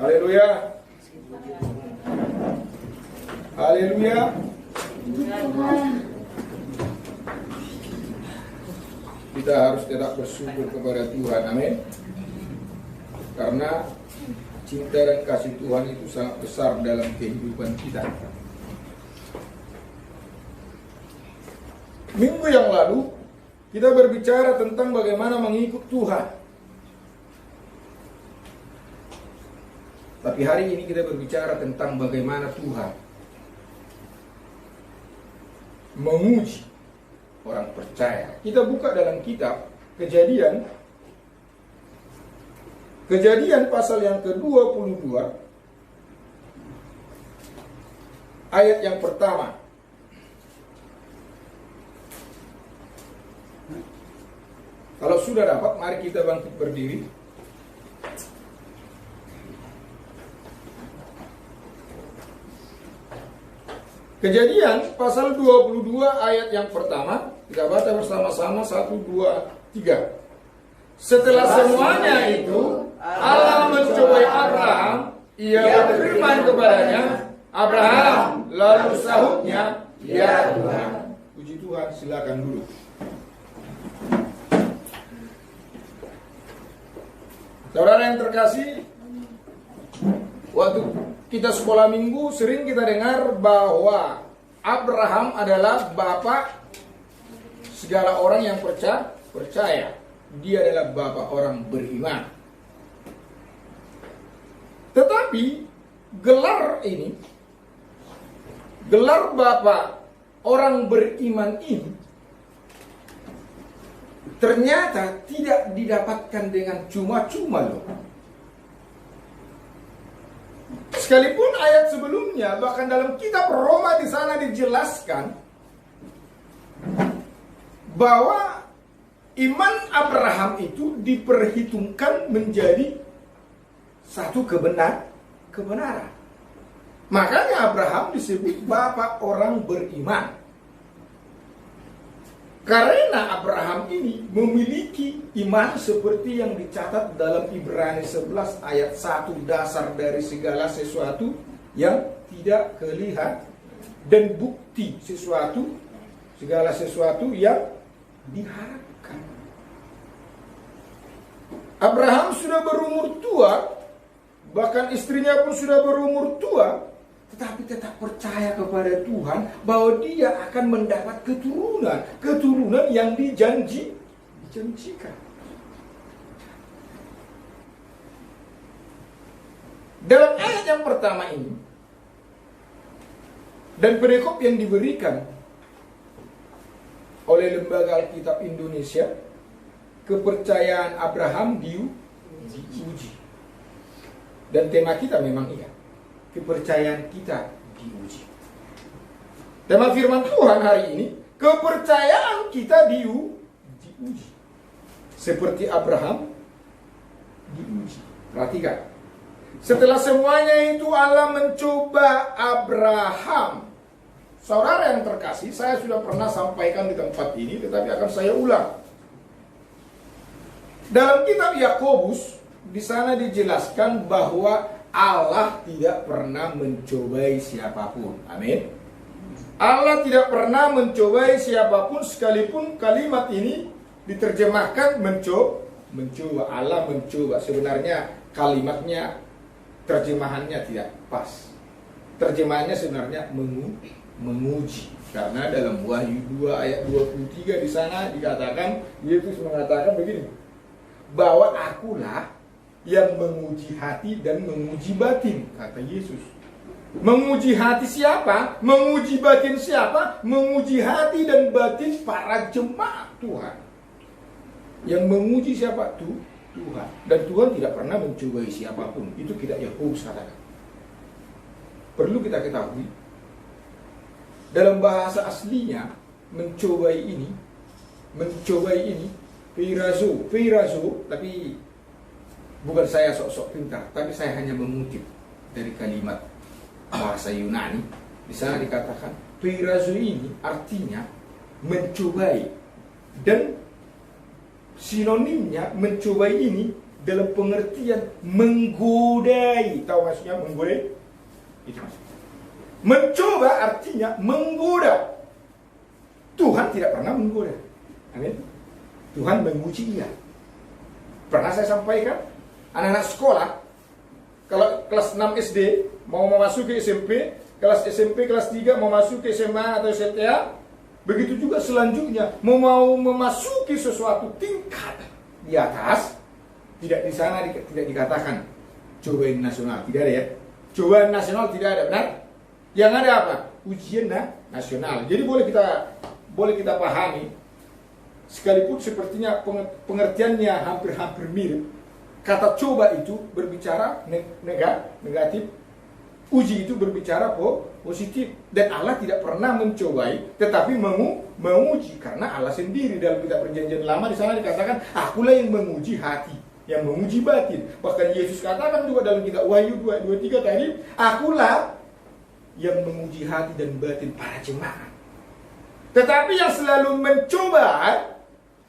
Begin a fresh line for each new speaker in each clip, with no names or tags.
Haleluya. Haleluya. Kita harus tetap bersyukur kepada Tuhan, amin. Karena cinta dan kasih Tuhan itu sangat besar dalam kehidupan kita. Minggu yang lalu kita berbicara tentang bagaimana mengikut Tuhan. Tapi hari ini kita berbicara tentang bagaimana Tuhan menguji orang percaya. Kita buka dalam kitab Kejadian pasal yang ke-22 ayat yang pertama. Kalau sudah dapat, mari kita bangkit berdiri. Kejadian pasal 22 ayat yang pertama. Kita baca bersama-sama 1, 2, 3. Setelah semuanya itu, Allah mencobai Abraham. Ia berfirman kepadanya, Abraham. Lalu sahutnya, ya Tuhan. Puji Tuhan, silakan dulu. Saudara yang terkasih, waktu kita sekolah minggu sering kita dengar bahwa Abraham adalah bapak segala orang yang percaya. Dia adalah bapak orang beriman. Tetapi gelar ini, gelar bapak orang beriman ini ternyata tidak didapatkan dengan cuma-cuma loh. Sekalipun ayat sebelumnya, bahkan dalam kitab Roma di sana dijelaskan bahwa iman Abraham itu diperhitungkan menjadi satu kebenaran. Makanya Abraham disebut bapak orang beriman. Karena Abraham ini memiliki iman seperti yang dicatat dalam Ibrani 11 ayat 1, dasar dari segala sesuatu yang tidak kelihatan dan bukti segala sesuatu yang diharapkan. Abraham sudah berumur tua, bahkan istrinya pun sudah berumur tua, tetapi tetap percaya kepada Tuhan bahwa dia akan mendapat keturunan yang dijanjikan. Dalam ayat yang pertama ini dan perikop yang diberikan oleh Lembaga Alkitab Indonesia, kepercayaan Abraham diuji. Dan tema kita memang iya, kepercayaan kita diuji. Tema firman Tuhan hari ini, kepercayaan kita diuji. Seperti Abraham diuji. Perhatikan. Setelah semuanya itu Allah mencoba Abraham. Saudara yang terkasih, saya sudah pernah sampaikan di tempat ini, tetapi akan saya ulang. Dalam kitab Yakobus, di sana dijelaskan bahwa Allah tidak pernah mencobai siapapun. Amin. Allah tidak pernah mencobai siapapun, sekalipun kalimat ini diterjemahkan mencoba. Allah mencoba. Sebenarnya kalimatnya, terjemahannya tidak pas. Terjemahannya sebenarnya menguji. Karena dalam Wahyu 2 ayat 23 di sana dikatakan, Yesus mengatakan begini, bahwa akulah yang menguji hati dan menguji batin, kata Yesus. Menguji hati siapa? Menguji batin siapa? Menguji hati dan batin para jemaat Tuhan. Yang menguji siapa? Tuhan. Dan Tuhan tidak pernah mencobai siapapun. Itu tidak Yakobus katakan. Perlu kita ketahui, dalam bahasa aslinya mencobai ini Peirazo, tapi bukan saya sok-sok pintar, tapi saya hanya mengutip dari kalimat bahasa Yunani. Di sana dikatakan Peirazo ini artinya mencobai, dan sinonimnya mencobai ini dalam pengertian menggodai. Tahu maksudnya menggodai? Itu maksudnya. Mencoba artinya menggoda. Tuhan tidak pernah menggoda. Amin. Tuhan menguji dia. Pernah saya sampaikan, anak-anak sekolah, kalau kelas 6 SD mau masuk ke SMP, kelas SMP, kelas 3 mau masuk ke SMA atau SLTA, begitu juga selanjutnya mau memasuki sesuatu tingkat di atas, tidak di sana tidak dikatakan cobaan nasional, tidak ada ya. Cobaan nasional tidak ada, benar? Yang ada apa? Ujian nasional. Jadi boleh kita pahami, sekalipun sepertinya pengertiannya hampir mirip. Kata coba itu berbicara negatif, uji itu berbicara positif. Dan Allah tidak pernah mencobai, tetapi menguji. Karena Allah sendiri dalam kitab perjanjian lama di sana dikatakan, akulah yang menguji hati, yang menguji batin. Bahkan Yesus katakan juga dalam kitab Wahyu 2:23 tadi, akulah yang menguji hati dan batin para jemaat. Tetapi yang selalu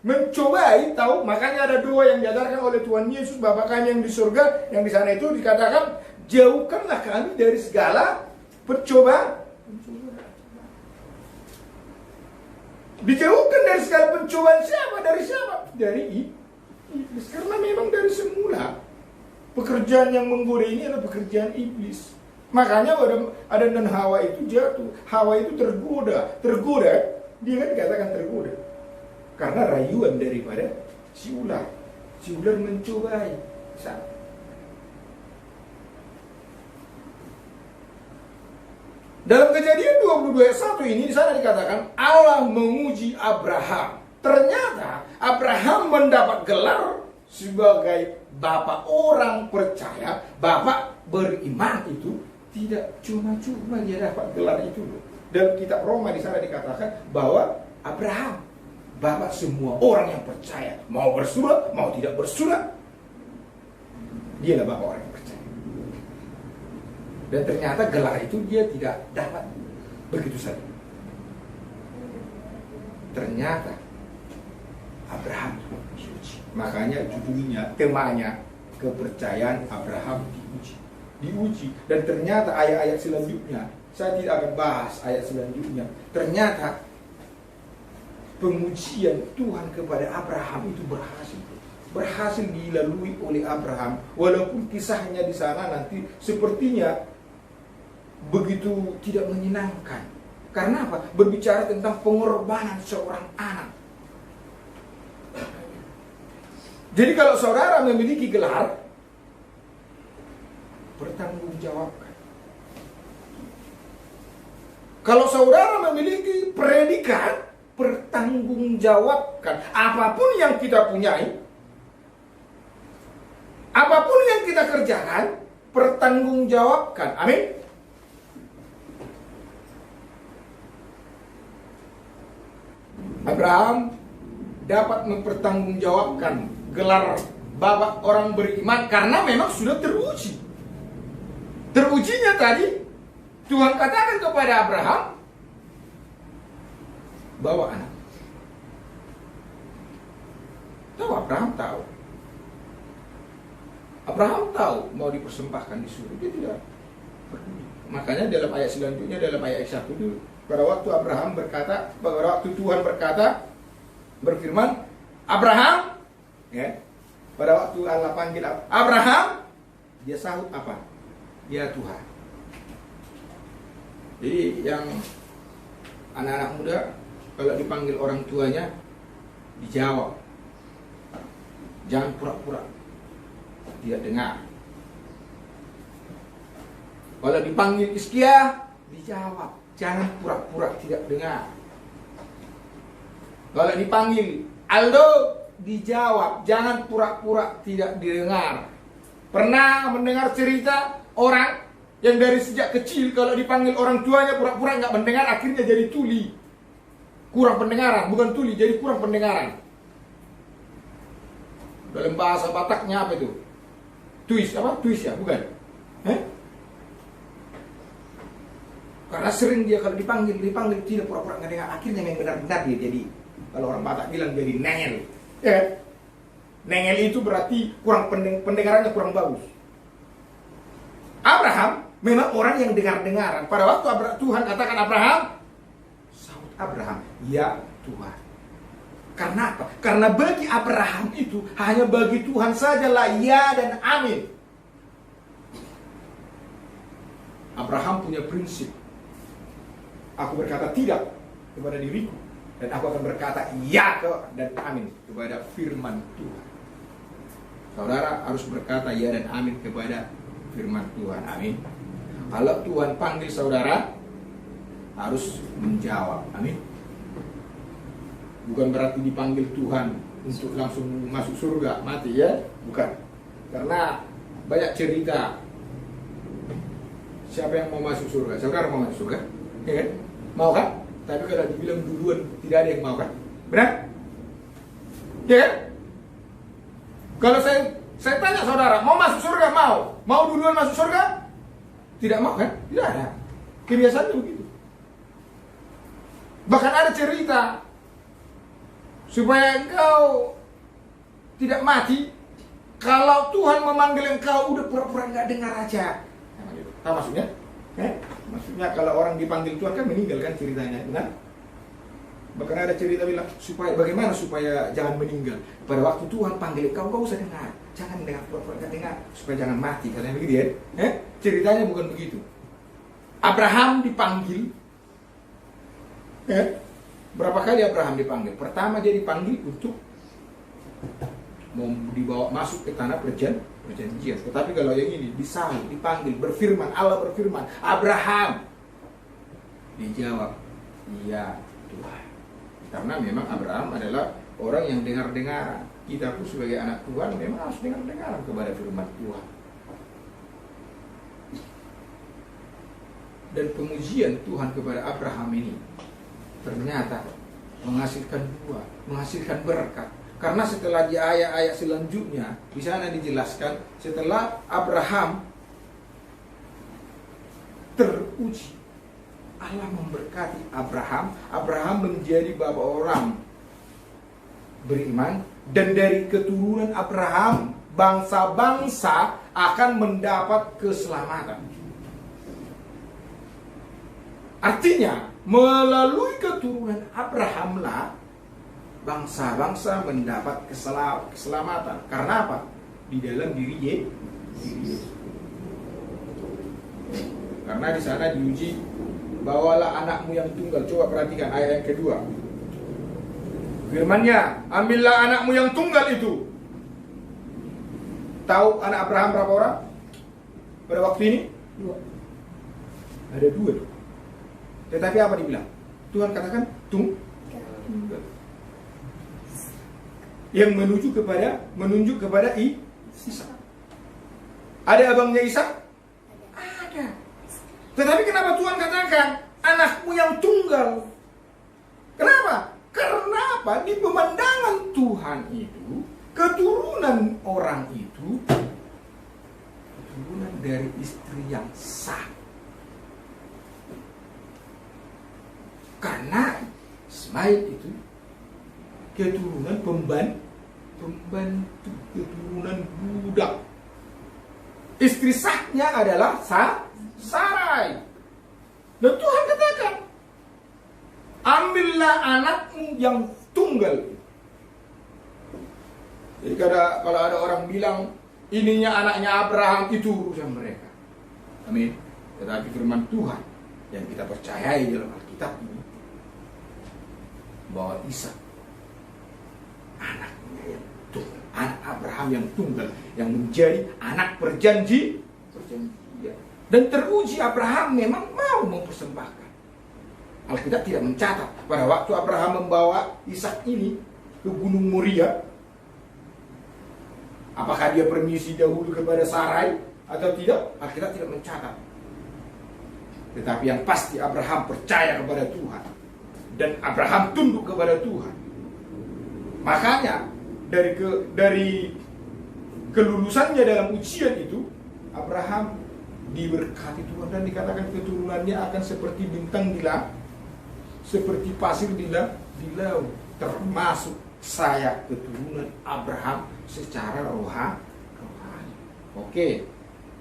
mencobai, tahu, makanya ada dua yang diajarkan oleh Tuhan Yesus, Bapa kami yang di surga, yang di sana itu dikatakan, jauhkanlah kami dari segala pencobaan. Dijauhkan dari segala pencobaan siapa? Dari siapa? Dari iblis. Karena memang dari semula pekerjaan yang menggoda ini adalah pekerjaan iblis. Makanya Adam dan Hawa itu jatuh. Hawa itu tergoda, dia kan dikatakan tergoda karena rayuan daripada si ular. Si ular mencobai. Dalam Kejadian 22 ayat 1 ini di sana dikatakan Allah menguji Abraham. Ternyata Abraham mendapat gelar sebagai bapak orang percaya, bapak beriman itu tidak cuma-cuma dia dapat gelar itu. Dalam kitab Roma di sana dikatakan bahwa Abraham bapak semua orang yang percaya, mau bersurat, mau tidak bersurat, dia adalah bapak orang yang percaya. Dan ternyata gelar itu dia tidak dapat begitu saja. Ternyata Abraham diuji. Makanya judulnya, temanya, kepercayaan Abraham diuji. Dan ternyata ayat-ayat selanjutnya, saya tidak akan bahas ayat selanjutnya. Ternyata pengujian Tuhan kepada Abraham itu berhasil dilalui oleh Abraham. Walaupun kisahnya di sana nanti sepertinya begitu tidak menyenangkan. Karena apa? Berbicara tentang pengorbanan seorang anak. Jadi kalau saudara memiliki gelar, bertanggungjawabkan. Kalau saudara memiliki predikat, bertanggungjawabkan. Apapun yang kita punyai, apapun yang kita kerjakan, pertanggungjawabkan. Amin. Abraham dapat mempertanggungjawabkan gelar bapak orang beriman karena memang sudah teruji. Terujinya tadi Tuhan katakan kepada Abraham, bawa anak. Tahu Abraham tahu. Abraham tahu mau dipersembahkan di surga, dia tidak peduli. Makanya dalam ayat selanjutnya, dalam ayat 1 itu, pada waktu Abraham berkata, pada waktu Tuhan berfirman, Abraham, ya, pada waktu Allah panggil Abraham, dia sahut apa? Ya Tuhan. Jadi yang anak-anak muda kalau dipanggil orang tuanya dijawab, jangan pura-pura tidak dengar. Kalau dipanggil Iskia, dijawab, jangan pura-pura tidak dengar. Kalau dipanggil Aldo, dijawab, jangan pura-pura tidak didengar. Pernah mendengar cerita orang yang dari sejak kecil kalau dipanggil orang tuanya pura-pura nggak mendengar, akhirnya jadi tuli, kurang pendengaran, bukan tuli, jadi kurang pendengaran. Dalam bahasa Bataknya apa itu? Tuis apa? Tuis ya, bukan? Karena sering dia kalau dipanggil tidak pura-pura nggak dengar, akhirnya yang benar-benar dia jadi, kalau orang Batak bilang jadi nengel. Ya. Nengel itu berarti kurang pendengarannya kurang bagus. Abraham memang orang yang dengar-dengaran. Pada waktu Tuhan katakan Abraham, sahut Abraham, ya Tuhan. Karena apa? Karena bagi Abraham itu hanya bagi Tuhan sajalah ya dan amin. Abraham punya prinsip. Aku berkata tidak kepada diriku, dan aku akan berkata ya dan amin kepada firman Tuhan. Saudara harus berkata ya dan amin kepada firman Tuhan. Amin. Kalau Tuhan panggil saudara, harus menjawab. Amin. Bukan berarti dipanggil Tuhan untuk langsung masuk surga, mati ya. Bukan. Karena banyak cerita. Siapa yang mau masuk surga? Saudara mau masuk surga? Ya kan? Mau kan? Tapi kalau dibilang duluan, tidak ada yang mau kan? Benar? Ya kan? Kalau saya tanya saudara, mau masuk surga? Mau? Mau duluan masuk surga? Tidak mau kan? Tidak ada. Kebiasaannya begitu. Bahkan ada cerita supaya engkau tidak mati, kalau Tuhan memanggil engkau udah pura-pura nggak dengar aja. Tahu maksudnya? Maksudnya kalau orang dipanggil Tuhan kan meninggal kan ceritanya, benar? Bahkan ada cerita bilang bagaimana supaya jangan meninggal. Pada waktu Tuhan panggil kau usah dengar, jangan dengar pura-pura nggak dengar supaya jangan mati. Katanya begitu ya? Ceritanya bukan begitu. Abraham dipanggil. Berapa kali Abraham dipanggil? Pertama dia dipanggil untuk mau dibawa masuk ke tanah perjanjian. Tetapi kalau yang ini disahut, dipanggil, berfirman, Allah berfirman, Abraham. Dijawab, iya Tuhan. Karena memang Abraham adalah orang yang dengar-dengaran. Kita pun sebagai anak Tuhan memang harus dengar-dengaran kepada firman Tuhan. Dan pengujian Tuhan kepada Abraham ini ternyata menghasilkan buah, menghasilkan berkat. Karena setelah di ayat-ayat selanjutnya di sana dijelaskan setelah Abraham teruji, Allah memberkati Abraham. Abraham menjadi bapa orang beriman, dan dari keturunan Abraham bangsa-bangsa akan mendapat keselamatan. Artinya melalui keturunan Abrahamlah bangsa-bangsa mendapat keselamatan. Karena apa? Di dalam diri Yesus. Karena di sana diuji, bawalah anakmu yang tunggal. Coba perhatikan ayat yang kedua. Firman-Nya, ambillah anakmu yang tunggal itu. Tahu anak Abraham berapa orang? Pada waktu ini? 2. Ada 2. Tetapi apa dibilang? Tuhan katakan tunggal. Yang menunjuk kepada Ishak. Ada abangnya Ishak? Ada. Tetapi kenapa Tuhan katakan anakmu yang tunggal? Kenapa? Karena apa? Di pemandangan Tuhan itu, keturunan orang itu keturunan dari istri yang sah. Karena Ismail itu keturunan pembantu, keturunan budak. Istri sahnya adalah Sarai. Dan Tuhan katakan, ambillah anakmu yang tunggal. Jadi kalau ada orang bilang ininya anaknya Abraham, itu urusan mereka. Amin. Tetapi firman Tuhan yang kita percayai dalam Alkitab ini, bahwa Ishak anaknya yang tunggal, anak Abraham yang tunggal, yang menjadi anak perjanjian. Dan teruji Abraham memang mau mempersembahkan. Alkitab tidak mencatat pada waktu Abraham membawa Ishak ini ke Gunung Moria, apakah dia permisi dahulu kepada Sarai atau tidak. Alkitab tidak mencatat. Tetapi yang pasti Abraham percaya kepada Tuhan, dan Abraham tunduk kepada Tuhan. Makanya dari kelulusannya dalam ujian itu, Abraham diberkati Tuhan, dan dikatakan keturunannya akan seperti bintang di langit, seperti pasir di laut, termasuk saya keturunan Abraham secara rohani. Oke,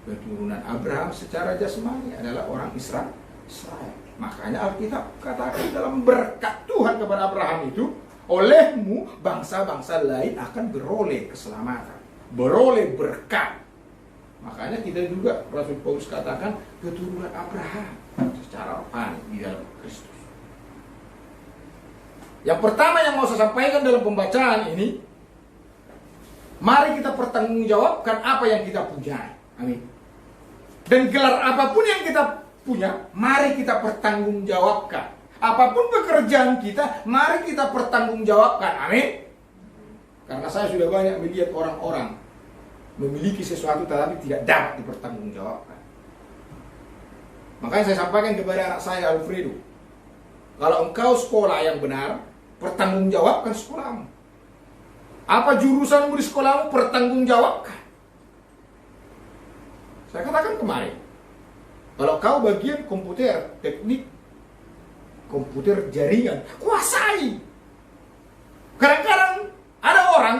keturunan Abraham secara jasmani adalah orang Israel. Makanya Alkitab katakan dalam berkat Tuhan kepada Abraham itu, olehmu bangsa-bangsa lain akan beroleh keselamatan, beroleh berkat. Makanya kita juga, Rasul Paulus katakan keturunan Abraham secara rohani di dalam Kristus. Yang pertama yang mau saya sampaikan dalam pembacaan ini, mari kita pertanggungjawabkan apa yang kita punya. Amin. Dan gelar apapun yang kita punya, mari kita pertanggungjawabkan. Apapun pekerjaan kita, mari kita pertanggungjawabkan. Amin. Karena saya sudah banyak melihat orang-orang memiliki sesuatu tetapi tidak dapat dipertanggungjawabkan. Makanya saya sampaikan kepada anak saya Alfredo, kalau engkau sekolah yang benar, pertanggungjawabkan sekolahmu. Apa jurusanmu di sekolahmu, pertanggungjawabkan. Saya katakan kemarin, kalau kau bagian komputer, teknik komputer jaringan, kuasai. Kadang-kadang ada orang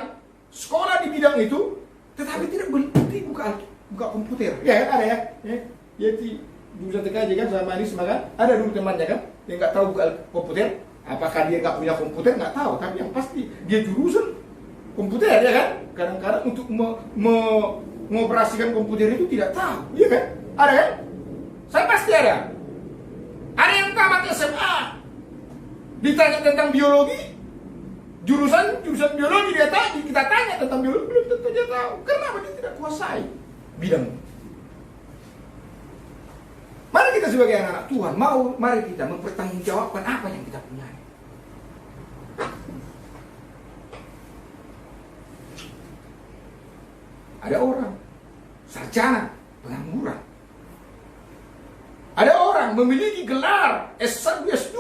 sekolah di bidang itu, tetapi tidak berhenti buka komputer. Ya kan, ada ya. Ya di jurusan TKJ kan sama ini kan, ada dulu temannya kan, yang nggak tahu buka komputer. Apakah dia nggak punya komputer, nggak tahu. Tapi yang pasti dia jurusan komputer, ya kan. Kadang-kadang untuk mengoperasikan komputer itu tidak tahu, ya kan. Ada kan? Saya pasti ada. Ada yang tamat SMA, ditanya tentang biologi, jurusan biologi kita tanya tentang biologi, belum tentu dia tahu. Kenapa dia tidak kuasai bidang? Mari kita sebagai anak-anak Tuhan, mari kita mempertanggungjawabkan apa yang kita punya. Ada orang sarjana pengangguran. Ada orang memiliki gelar S1, S2,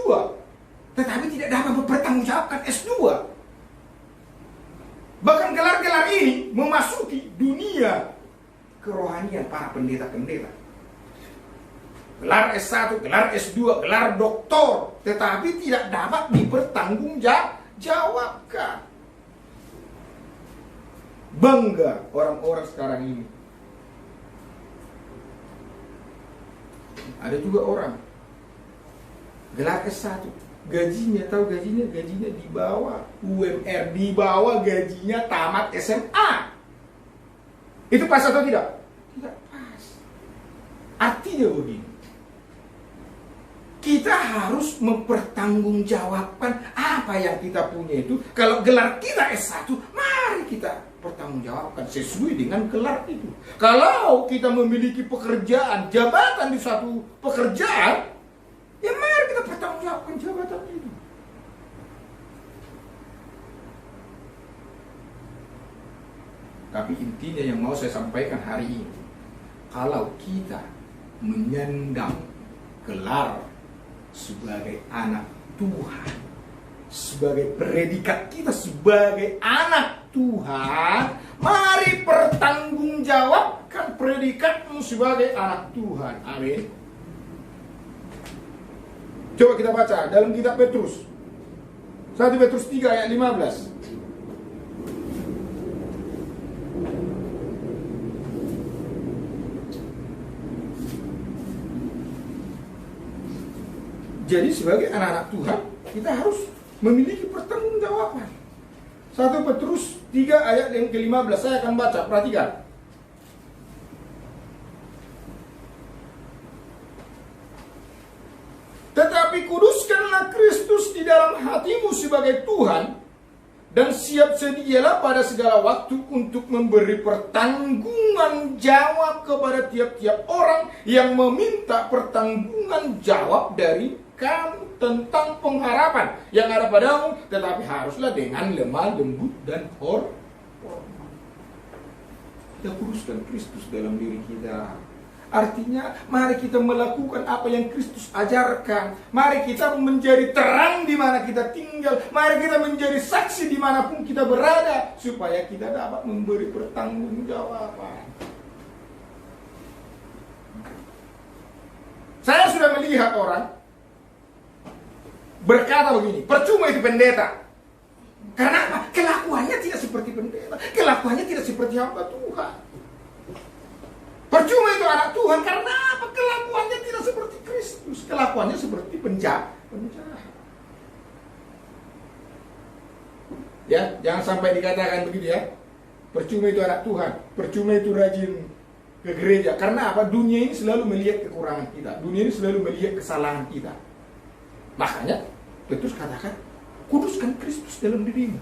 tetapi tidak dapat mempertanggungjawabkan S2. Bahkan gelar-gelar ini memasuki dunia kerohanian para pendeta-pendeta. Gelar S1, gelar S2, gelar doktor, tetapi tidak dapat dipertanggungjawabkan. Bangga orang-orang sekarang ini. Ada juga orang gelar S1, gajinya di bawah UMR, di bawah gajinya tamat SMA. Itu pas atau tidak? Tidak pas. Artinya begini, kita harus mempertanggungjawabkan apa yang kita punya itu. Kalau gelar kita S1, mari kita pertanggungjawabkan sesuai dengan gelar itu. Kalau kita memiliki pekerjaan, jabatan di suatu pekerjaan, ya mari kita pertanggungjawabkan jabatan itu. Tapi intinya yang mau saya sampaikan hari ini, kalau kita menyandang gelar sebagai anak Tuhan, sebagai predikat kita sebagai anak Tuhan, mari pertanggungjawabkan predikatmu sebagai anak Tuhan. Amin. Coba kita baca dalam kitab Petrus 1 Petrus 3 ayat 15. Jadi sebagai anak-anak Tuhan, kita harus memiliki pertanggungjawaban. 1 Petrus 3 ayat yang ke-15, saya akan baca, perhatikan. Tetapi kuduskanlah Kristus di dalam hatimu sebagai Tuhan, dan siap sedialah pada segala waktu untuk memberi pertanggungan jawab kepada tiap-tiap orang yang meminta pertanggungan jawab dari kamu tentang pengharapan yang ada padamu, tetapi haruslah dengan lemah lembut dan hormat. Kita kuduskan Kristus dalam diri kita. Artinya, mari kita melakukan apa yang Kristus ajarkan. Mari kita menjadi terang di mana kita tinggal. Mari kita menjadi saksi dimanapun kita berada, supaya kita dapat memberi pertanggungjawaban. Saya sudah melihat orang berkata begini, percuma itu pendeta. Karena apa? kelakuannya tidak seperti pendeta, kelakuannya tidak seperti hamba Tuhan. Percuma itu anak Tuhan, karena apa? Kelakuannya tidak seperti Kristus, kelakuannya seperti penjahat. Ya, jangan sampai dikatakan begitu ya. Percuma itu anak Tuhan, percuma itu rajin ke gereja. Karena apa? Dunia ini selalu melihat kekurangan kita, dunia ini selalu melihat kesalahan kita. Makanya Petrus katakan, kuduskan Kristus dalam dirimu,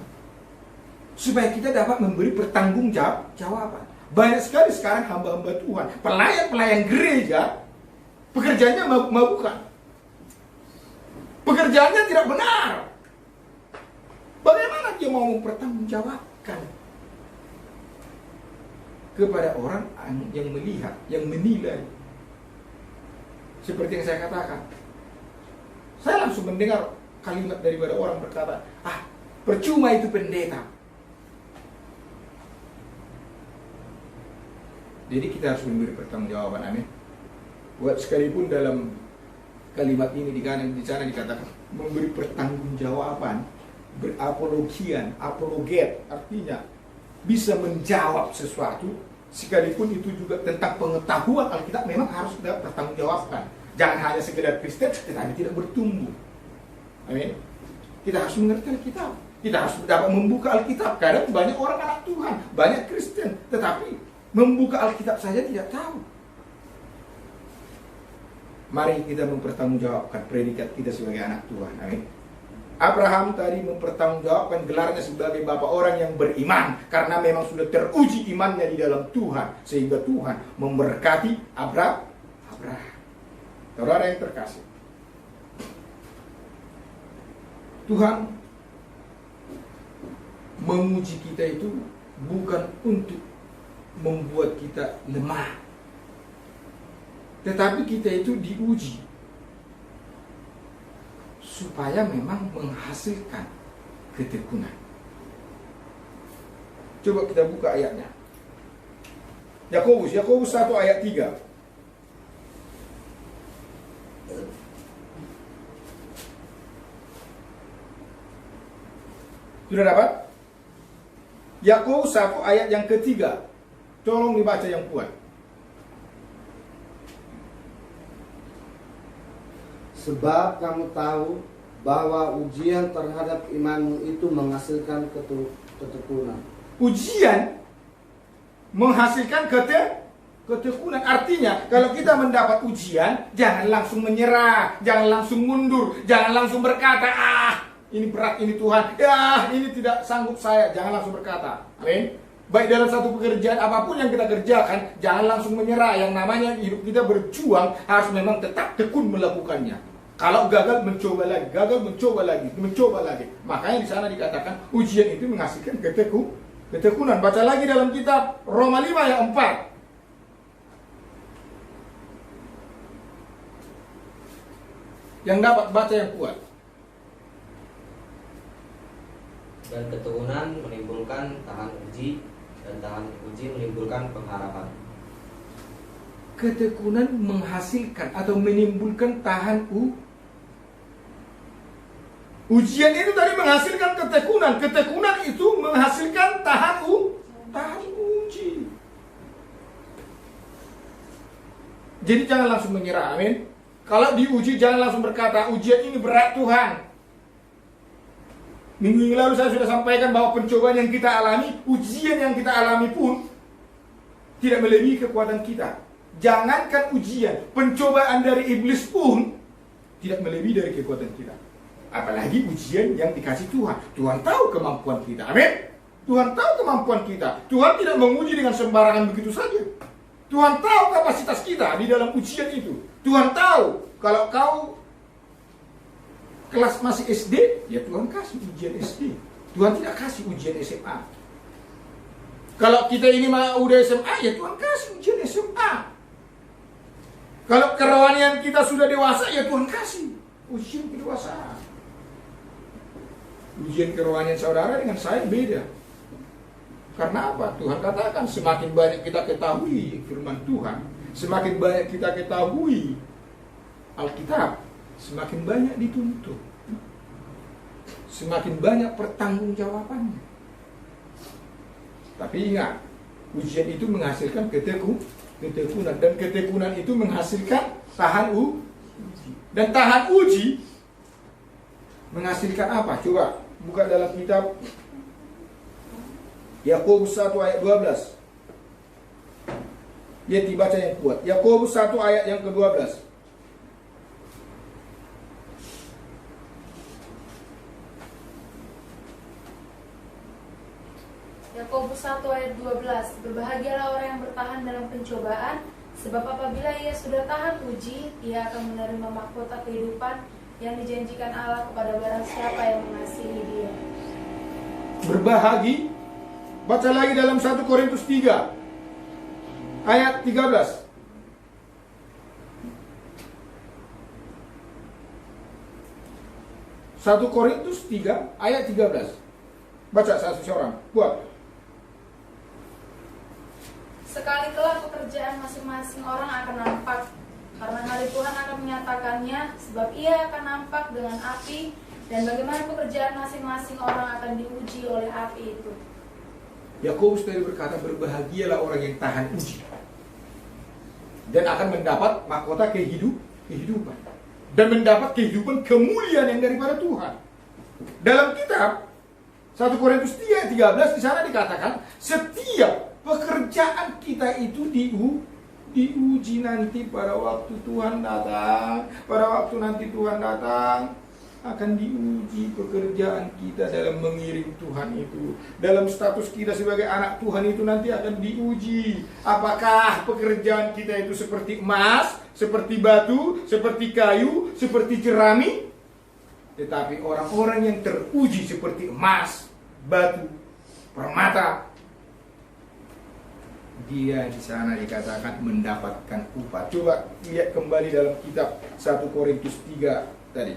supaya kita dapat memberi pertanggungjawaban. Banyak sekali sekarang hamba-hamba Tuhan, pelayan-pelayan gereja, pekerjaannya mabukan, pekerjaannya tidak benar. Bagaimana dia mau mempertanggungjawabkan kepada orang yang melihat, yang menilai? Seperti yang saya katakan, saya langsung mendengar kalimat daripada orang berkata, percuma itu pendeta. Jadi kita harus memberi pertanggungjawaban, amin. Buat sekalipun dalam kalimat ini di sana dikatakan memberi pertanggungjawaban, berapologian, apologet, artinya bisa menjawab sesuatu, sekalipun itu juga tentang pengetahuan Alkitab, memang harus bertanggungjawabkan. Jangan hanya sekedar Kristen tetapi tidak bertumbuh. Amin. Kita harus mengerti Alkitab. Kita harus dapat membuka Alkitab. Kadang banyak orang anak Tuhan, banyak Kristen, tetapi membuka Alkitab saja tidak tahu. Mari kita mempertanggungjawabkan predikat kita sebagai anak Tuhan. Amin. Abraham tadi mempertanggungjawabkan gelarnya sebagai bapak orang yang beriman, karena memang sudah teruji imannya di dalam Tuhan, sehingga Tuhan memberkati Abraham. Saudara yang terkasih, Tuhan memuji kita itu bukan untuk membuat kita lemah, tetapi kita itu diuji supaya memang menghasilkan ketekunan. Coba kita buka ayatnya. Yakobus 1 ayat 3. Sudah dapat? Yakobus 1 ayat yang ketiga. Tolong dibaca yang kuat.
Sebab kamu tahu bahwa ujian terhadap imanmu itu menghasilkan ketekunan.
Ujian menghasilkan ketekunan. Artinya, kalau kita mendapat ujian, jangan langsung menyerah, jangan langsung mundur, jangan langsung berkata, ini berat, ini Tuhan, ini tidak sanggup saya. Jangan langsung berkata. Amin. Baik dalam satu pekerjaan apapun yang kita kerjakan, jangan langsung menyerah. Yang namanya hidup kita berjuang, harus memang tetap tekun melakukannya. Kalau gagal, mencoba lagi, mencoba lagi. Makanya di sana dikatakan ujian itu menghasilkan ketekunan. Baca lagi dalam kitab Roma 5 ayat 4. Yang dapat baca yang kuat.
Dan ketekunan menimbulkan tahan uji, dan tahan uji menimbulkan pengharapan.
Ketekunan menghasilkan atau menimbulkan tahan ujian itu tadi menghasilkan ketekunan. Ketekunan itu menghasilkan tahan uji. Jadi jangan langsung menyerah, amin. Kalau diuji jangan langsung berkata, ujian ini berat Tuhan. Minggu yang lalu saya sudah sampaikan bahwa pencobaan yang kita alami, ujian yang kita alami pun tidak melebihi kekuatan kita. Jangankan ujian, pencobaan dari iblis pun tidak melebihi dari kekuatan kita. Apalagi ujian yang dikasih Tuhan. Tuhan tahu kemampuan kita, amin. Tuhan tahu kemampuan kita. Tuhan tidak menguji dengan sembarangan begitu saja. Tuhan tahu kapasitas kita di dalam ujian itu. Tuhan tahu kalau kau kelas masih SD, ya Tuhan kasih ujian SD. Tuhan tidak kasih ujian SMA. Kalau kita ini udah SMA, ya Tuhan kasih ujian SMA. Kalau kerohanian kita sudah dewasa, ya Tuhan kasih ujian kedewasaan. Ujian kerohanian saudara dengan saya beda. Karena apa? Tuhan katakan semakin banyak kita ketahui firman Tuhan, semakin banyak kita ketahui Alkitab, semakin banyak dituntut, semakin banyak pertanggungjawabannya. Tapi ingat, ujian itu menghasilkan ketekunan, dan ketekunan itu menghasilkan tahan uji. Dan tahan uji menghasilkan apa? Coba buka dalam kitab Yakobus 1 ayat 12. Dia dibaca yang kuat. Yakobus 1 ayat yang ke-12.
Yakobus 1 ayat 12. Berbahagialah orang yang bertahan dalam pencobaan, sebab apabila ia sudah tahan uji, ia akan menerima mahkota kehidupan yang dijanjikan Allah kepada barang siapa yang mengasihi Dia.
Berbahagi. Baca lagi dalam 1 Korintus 3 ayat 13. 1 Korintus 3 ayat 13. Baca satu seorang. Buat.
Sekali kelak pekerjaan masing-masing orang akan nampak, karena hari Tuhan akan menyatakannya, sebab ia akan nampak dengan api, dan bagaimana pekerjaan masing-masing orang akan diuji oleh api itu.
Yakobus tadi berkata, berbahagialah orang yang tahan uji dan akan mendapat mahkota kehidupan dan mendapat kehidupan kemuliaan yang daripada Tuhan. Dalam kitab 1 Korintus 3 ayat 13 di sana dikatakan, setiap pekerjaan kita itu diuji nanti pada waktu Tuhan datang. Pada waktu nanti Tuhan datang, akan diuji pekerjaan kita dalam mengiring Tuhan itu. Dalam status kita sebagai anak Tuhan itu nanti akan diuji. Apakah pekerjaan kita itu seperti emas, seperti batu, seperti kayu, seperti jerami? Tetapi orang-orang yang teruji seperti emas, batu, permata, dia di sana dikatakan mendapatkan upah. Coba lihat kembali dalam kitab 1 Korintus 3 tadi.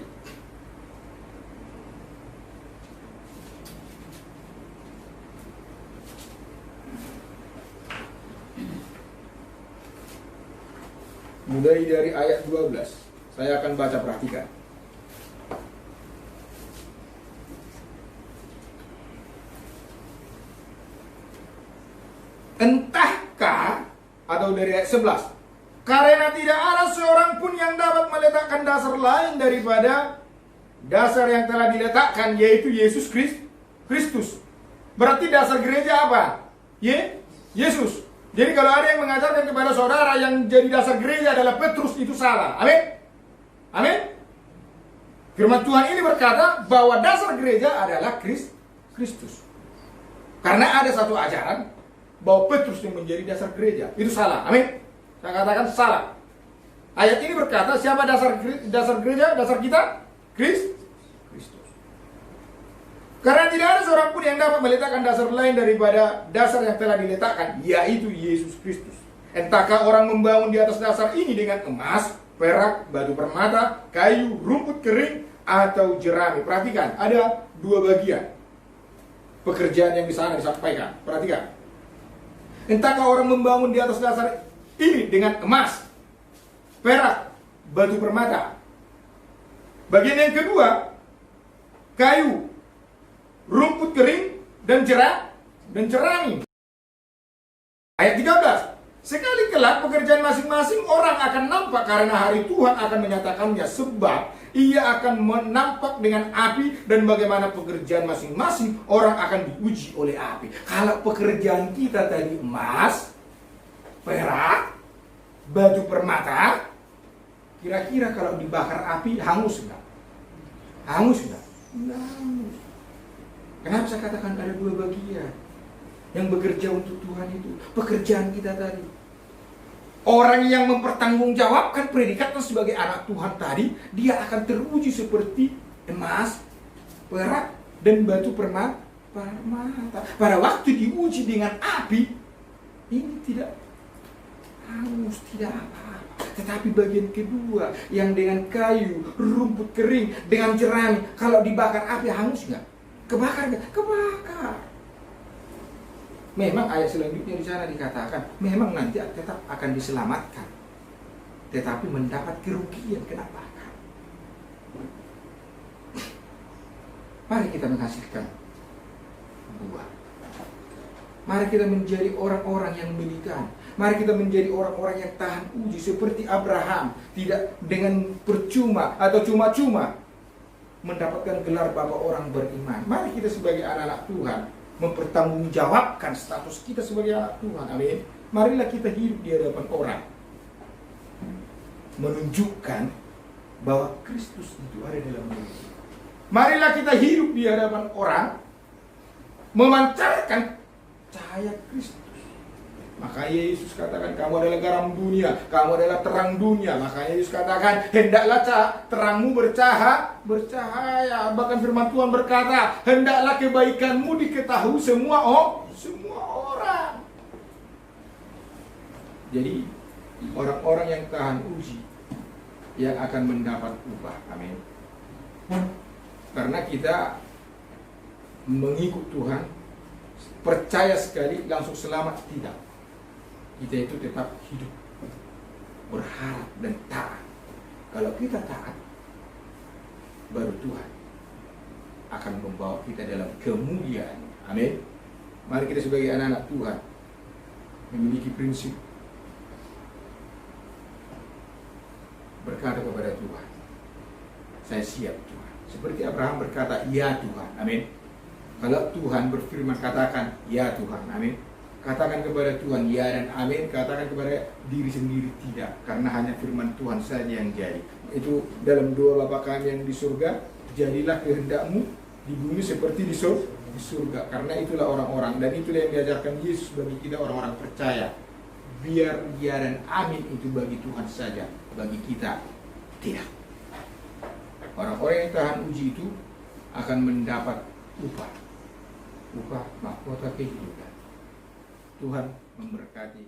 Mulai dari ayat 12. Saya akan baca, perhatikan. Entahkah, atau dari ayat 11, karena tidak ada seorang pun yang dapat meletakkan dasar lain daripada dasar yang telah diletakkan, yaitu Yesus Kristus. Berarti dasar gereja apa? Yesus. Jadi kalau ada yang mengajarkan kepada saudara yang jadi dasar gereja adalah Petrus, itu salah. Amin? Amin? Firman Tuhan ini berkata bahwa dasar gereja adalah Kristus. Karena ada satu ajaran bahwa Petrus yang menjadi dasar gereja. Itu salah. Amin? Saya katakan salah. Ayat ini berkata siapa dasar gereja? Dasar kita? Kristus. Karena tidak ada seorang pun yang dapat meletakkan dasar lain daripada dasar yang telah diletakkan, yaitu Yesus Kristus. Entahkah orang membangun di atas dasar ini dengan emas, perak, batu permata, kayu, rumput kering, atau jerami. Perhatikan, ada dua bagian pekerjaan yang di sana disampaikan. Perhatikan. Entahkah orang membangun di atas dasar ini dengan emas, perak, batu permata. Bagian yang kedua, kayu, rumput kering, dan jerami. Ayat 13. Sekali kelak pekerjaan masing-masing orang akan nampak, karena hari Tuhan akan menyatakannya, sebab ia akan menampak dengan api, dan bagaimana pekerjaan masing-masing orang akan diuji oleh api. Kalau pekerjaan kita tadi emas, perak, batu permata, kira-kira kalau dibakar api hangus enggak? Hangus enggak? Hangus. Kenapa saya katakan ada dua bagian yang bekerja untuk Tuhan itu? Pekerjaan kita tadi. Orang yang mempertanggungjawabkan predikatnya sebagai anak Tuhan tadi, dia akan teruji seperti emas, perak, dan batu permata. Pada waktu diuji dengan api, ini tidak hangus, tidak apa-apa. Tetapi bagian kedua, yang dengan kayu, rumput kering, dengan jerami, kalau dibakar api hangus nggak? Kebakar nggak? Kebakar. Memang ayat selanjutnya di sana dikatakan, memang nanti tetap akan diselamatkan, tetapi mendapat kerugian kena bakar. Mari kita menghasilkan buah. Mari kita menjadi orang-orang yang militan. Mari kita menjadi orang-orang yang tahan uji seperti Abraham, tidak dengan percuma atau cuma-cuma mendapatkan gelar Bapak orang beriman. Mari kita sebagai anak-anak Tuhan mempertanggungjawabkan status kita sebagai anak Tuhan. Amin. Marilah kita hidup di hadapan orang, menunjukkan bahwa Kristus itu ada dalam diri kita. Marilah kita hidup di hadapan orang, memancarkan cahaya Kristus. Makanya Yesus katakan, kamu adalah garam dunia, kamu adalah terang dunia. Makanya Yesus katakan, hendaklah terangmu bercahaya. Bahkan firman Tuhan berkata, hendaklah kebaikanmu diketahui semua orang. Jadi orang-orang yang tahan uji yang akan mendapat upah. Amin. Karena kita mengikut Tuhan, percaya sekali langsung selamat, tidak. Kita itu tetap hidup, berharap dan taat. Kalau kita taat, baru Tuhan akan membawa kita dalam kemuliaan. Amin. Mari kita sebagai anak-anak Tuhan memiliki prinsip berkata kepada Tuhan, saya siap Tuhan. Seperti Abraham berkata, ya Tuhan. Amin. Kalau Tuhan berfirman, katakan, ya Tuhan. Amin. Katakan kepada Tuhan ya dan amin. Katakan kepada diri sendiri tidak, karena hanya firman Tuhan saja yang jadi. Itu dalam doa Bapa kami yang di surga, jadilah kehendakmu di bumi seperti di surga. Karena itulah orang-orang, dan itulah yang diajarkan Yesus bagi kita orang-orang percaya. Biar ya dan amin itu bagi Tuhan saja, bagi kita tidak. Orang-orang yang tahan uji itu akan mendapat upah mahkota kehidupan. Tuhan memberkati